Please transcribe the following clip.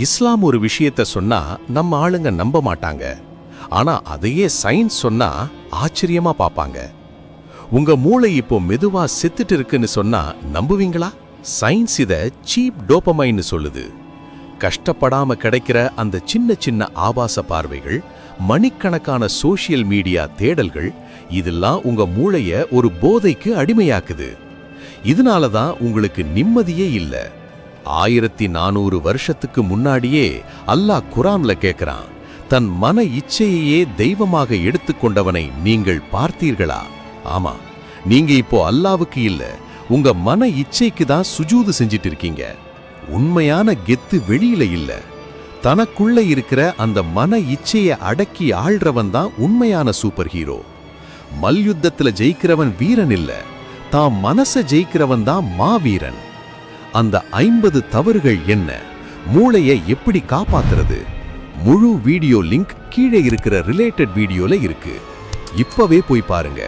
இஸ்லாம் ஒரு விஷயத்த சொன்னா நம்ம ஆளுங்க நம்ப மாட்டாங்க. ஆனா அதையே சயின்ஸ் சொன்னா ஆச்சரியமா பாப்பாங்க. உங்க மூளை இப்போ மெதுவா செத்துட்டு இருக்குன்னு சொன்னா நம்புவீங்களா? சயின்ஸ் இத சீப் டோபமைன்னு சொல்லுது. கஷ்டப்படாம கிடைக்கிற அந்த சின்ன சின்ன ஆபாச பார்வைகள், மணிக்கணக்கான சோஷியல் மீடியா தேடல்கள், இதெல்லாம் உங்க மூளைய ஒரு போதைக்கு அடிமையாக்குது. இதனால தான் உங்களுக்கு நிம்மதியே இல்ல. 1400 வருஷத்துக்கு முன்னாடியே அல்லாஹ் குர்ஆன்ல கேக்குறான், தன் மன இச்சையையே தெய்வமாக எடுத்துக்கொண்டவனை நீங்கள் பார்த்தீர்களா? ஆமா, நீங்க இப்போ அல்லாவுக்கு இல்ல, உங்க மன இச்சைக்கு தான் சுஜூது செஞ்சிட்டு இருக்கீங்க. உண்மையான கெத்து வெளியில இல்ல, தனக்குள்ள இருக்கிற அந்த மன இச்சையை அடக்கி ஆள்றவன் தான் உண்மையான சூப்பர் ஹீரோ. மல்யுத்தத்துல ஜெயிக்கிறவன் வீரன் இல்ல, தான் மனச ஜெயிக்கிறவன் தான் மாவீரன். அந்த 50 தவறுகள் என்ன, மூளையை எப்படி காப்பாத்துறது? முழு வீடியோ லிங்க் கீழே இருக்கிற ரிலேட்டட் வீடியோல இருக்கு. இப்பவே போய் பாருங்க.